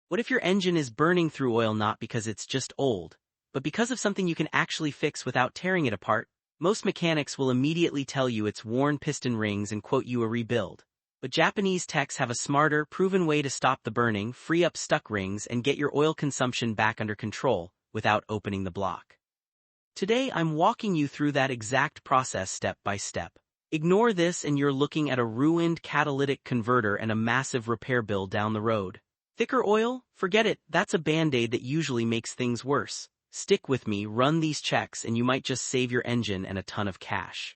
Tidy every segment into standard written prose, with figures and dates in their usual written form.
What if your engine is burning through oil not because it's just old, but because of something you can actually fix without tearing it apart? Most mechanics will immediately tell you it's worn piston rings and quote you a rebuild. But Japanese techs have a smarter, proven way to stop the burning, free up stuck rings, and get your oil consumption back under control without opening the block. Today I'm walking you through that exact process step by step. Ignore this and you're looking at a ruined catalytic converter and a massive repair bill down the road. Thicker oil? Forget it, that's a band-aid that usually makes things worse. Stick with me, run these checks, and you might just save your engine and a ton of cash.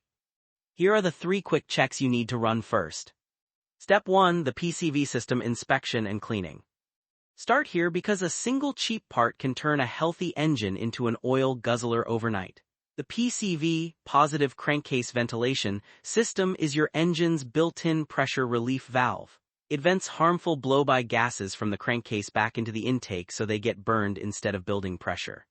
Here are the 3 quick checks you need to run first. Step 1. The PCV system inspection and cleaning. Start here because a single cheap part can turn a healthy engine into an oil guzzler overnight. The PCV, positive crankcase ventilation, system is your engine's built-in pressure relief valve. It vents harmful blow-by gases from the crankcase back into the intake so they get burned instead of building pressure.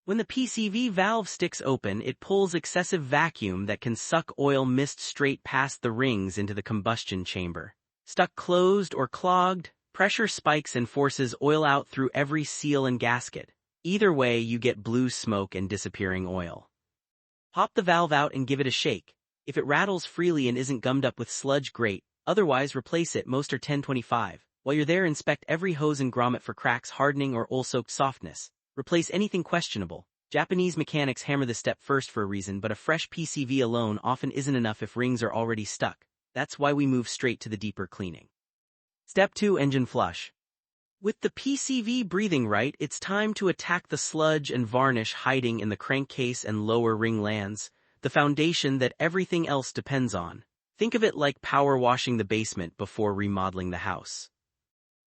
When the PCV valve sticks open, it pulls excessive vacuum that can suck oil mist straight past the rings into the combustion chamber. Stuck closed or clogged, pressure spikes and forces oil out through every seal and gasket. Either way, you get blue smoke and disappearing oil. Pop the valve out and give it a shake. If it rattles freely and isn't gummed up with sludge, great. Otherwise, replace it. Most are 1025. While you're there, inspect every hose and grommet for cracks, hardening, or oil-soaked softness. Replace anything questionable. Japanese mechanics hammer this step first for a reason, but a fresh PCV alone often isn't enough if rings are already stuck. That's why we move straight to the deeper cleaning. Step 2. Engine flush. With the PCV breathing right, it's time to attack the sludge and varnish hiding in the crankcase and lower ring lands, the foundation that everything else depends on. Think of it like power washing the basement before remodeling the house.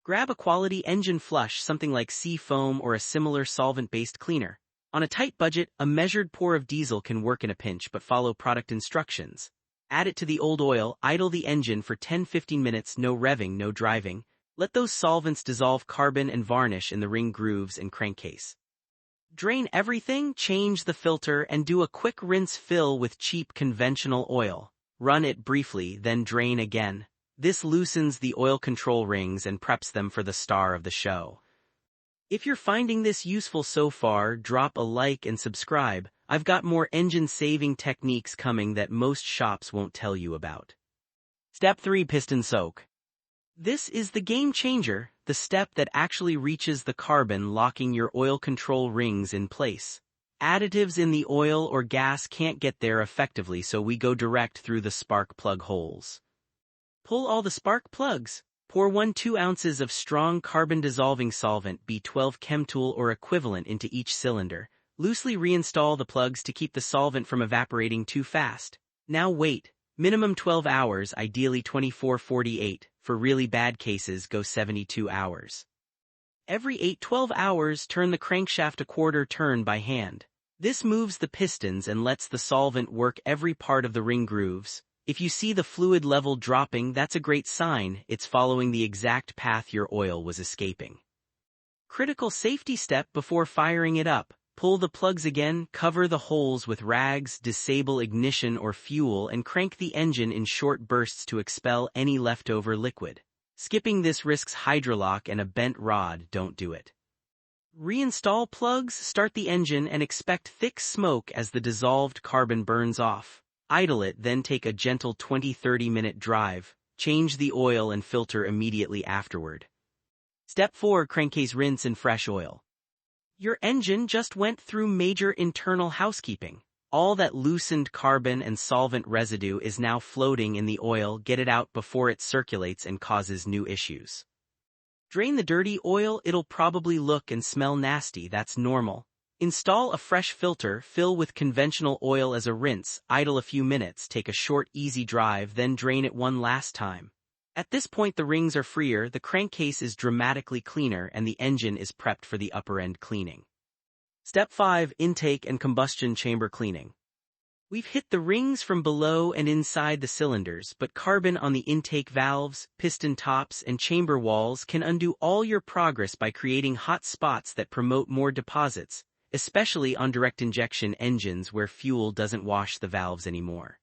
Grab a quality engine flush, something like sea foam or a similar solvent-based cleaner. On a tight budget, a measured pour of diesel can work in a pinch, but follow product instructions. Add it to the old oil, idle the engine for 10-15 minutes, no revving, no driving. Let those solvents dissolve carbon and varnish in the ring grooves and crankcase. Drain everything, change the filter, and do a quick rinse fill with cheap conventional oil. Run it briefly, then drain again. This loosens the oil control rings and preps them for the star of the show. If you're finding this useful so far, drop a like and subscribe. I've got more engine-saving techniques coming that most shops won't tell you about. Step 3. Piston soak. This is the game changer, the step that actually reaches the carbon, locking your oil control rings in place. Additives in the oil or gas can't get there effectively, so we go direct through the spark plug holes. Pull all the spark plugs. Pour 1-2 ounces of strong carbon-dissolving solvent, B12 Chemtool or equivalent, into each cylinder. Loosely reinstall the plugs to keep the solvent from evaporating too fast. Now wait. Minimum 12 hours, ideally 24-48. For really bad cases, go 72 hours. Every 8-12 hours, turn the crankshaft a quarter turn by hand. This moves the pistons and lets the solvent work every part of the ring grooves. If you see the fluid level dropping, that's a great sign. It's following the exact path your oil was escaping. Critical safety step before firing it up. Pull the plugs again, cover the holes with rags, disable ignition or fuel, and crank the engine in short bursts to expel any leftover liquid. Skipping this risks hydrolock and a bent rod. Don't do it. Reinstall plugs, start the engine, and expect thick smoke as the dissolved carbon burns off. Idle it, then take a gentle 20-30 minute drive. Change the oil and filter immediately afterward. Step 4. Crankcase rinse and fresh oil. Your engine just went through major internal housekeeping. All that loosened carbon and solvent residue is now floating in the oil. Get it out before it circulates and causes new issues. Drain the dirty oil. It'll probably look and smell nasty. That's normal. Install a fresh filter, fill with conventional oil as a rinse, idle a few minutes, take a short, easy drive, then drain it one last time. At this point the rings are freer, the crankcase is dramatically cleaner, and the engine is prepped for the upper-end cleaning. Step 5. Intake and combustion chamber cleaning. We've hit the rings from below and inside the cylinders, but carbon on the intake valves, piston tops, and chamber walls can undo all your progress by creating hot spots that promote more deposits, especially on direct injection engines where fuel doesn't wash the valves anymore.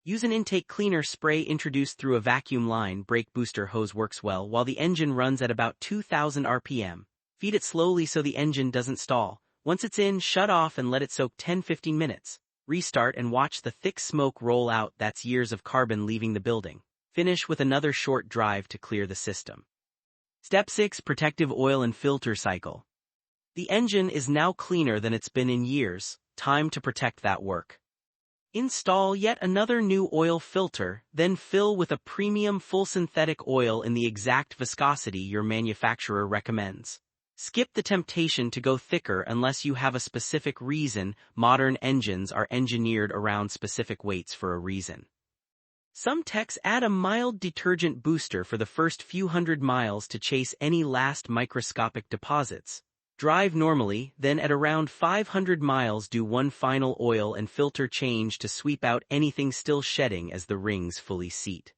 Use an intake cleaner spray introduced through a vacuum line. Brake booster hose works well while the engine runs at about 2000 RPM. Feed it slowly so the engine doesn't stall. Once it's in, shut off and let it soak 10-15 minutes. Restart and watch the thick smoke roll out. That's years of carbon leaving the building. Finish with another short drive to clear the system. Step 6. Protective oil and filter cycle. The engine is now cleaner than it's been in years. Time to protect that work. Install yet another new oil filter, then fill with a premium full synthetic oil in the exact viscosity your manufacturer recommends. Skip the temptation to go thicker unless you have a specific reason. Modern engines are engineered around specific weights for a reason. Some techs add a mild detergent booster for the first few hundred miles to chase any last microscopic deposits. Drive normally, then at around 500 miles do one final oil and filter change to sweep out anything still shedding as the rings fully seat.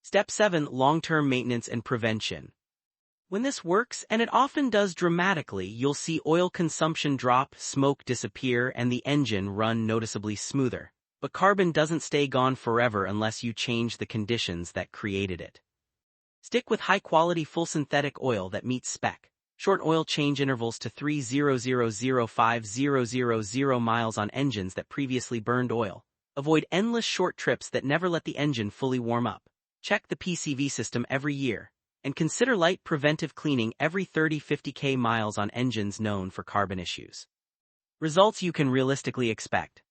Step 7. Long-term maintenance and prevention. When this works, and it often does dramatically, you'll see oil consumption drop, smoke disappear, and the engine run noticeably smoother. But carbon doesn't stay gone forever unless you change the conditions that created it. Stick with high-quality full synthetic oil that meets spec. Short oil change intervals to 3,000-5,000 miles on engines that previously burned oil. Avoid endless short trips that never let the engine fully warm up. Check the PCV system every year. And consider light preventive cleaning every 30-50k miles on engines known for carbon issues. Results you can realistically expect.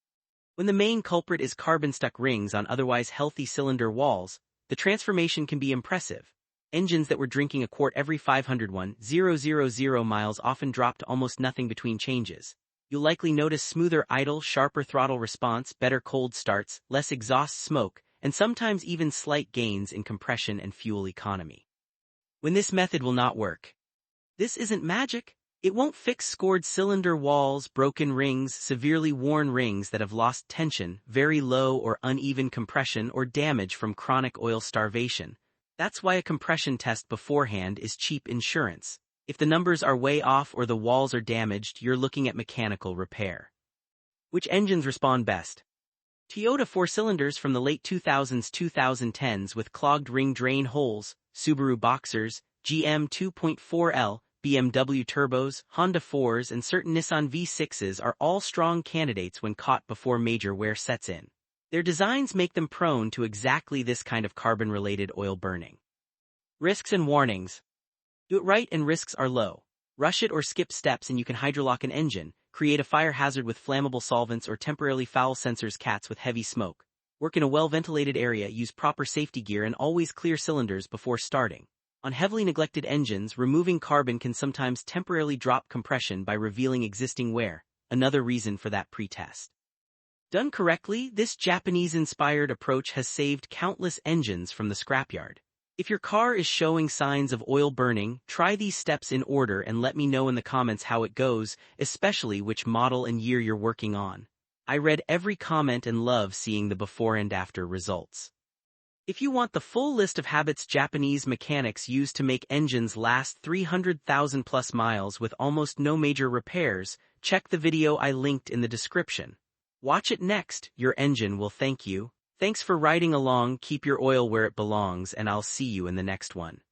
When the main culprit is carbon-stuck rings on otherwise healthy cylinder walls, the transformation can be impressive. Engines that were drinking a quart every 501,000 miles often drop to almost nothing between changes. You'll likely notice smoother idle, sharper throttle response, better cold starts, less exhaust smoke, and sometimes even slight gains in compression and fuel economy. When this method will not work. This isn't magic. It won't fix scored cylinder walls, broken rings, severely worn rings that have lost tension, very low or uneven compression, or damage from chronic oil starvation. That's why a compression test beforehand is cheap insurance. If the numbers are way off or the walls are damaged, you're looking at mechanical repair. Which engines respond best? Toyota 4-cylinders from the late 2000s-2010s with clogged ring drain holes, Subaru Boxers, GM 2.4L, BMW turbos, Honda 4s, and certain Nissan V6s are all strong candidates when caught before major wear sets in. Their designs make them prone to exactly this kind of carbon-related oil burning. Risks and warnings. Do it right and risks are low. Rush it or skip steps and you can hydrolock an engine, create a fire hazard with flammable solvents, or temporarily foul sensors cats with heavy smoke. Work in a well-ventilated area, use proper safety gear, and always clear cylinders before starting. On heavily neglected engines, removing carbon can sometimes temporarily drop compression by revealing existing wear, another reason for that pre-test. Done correctly, this Japanese-inspired approach has saved countless engines from the scrapyard. If your car is showing signs of oil burning, try these steps in order and let me know in the comments how it goes, especially which model and year you're working on. I read every comment and love seeing the before and after results. If you want the full list of habits Japanese mechanics use to make engines last 300,000 plus miles with almost no major repairs, check the video I linked in the description. Watch it next, your engine will thank you. Thanks for riding along, keep your oil where it belongs, and I'll see you in the next one.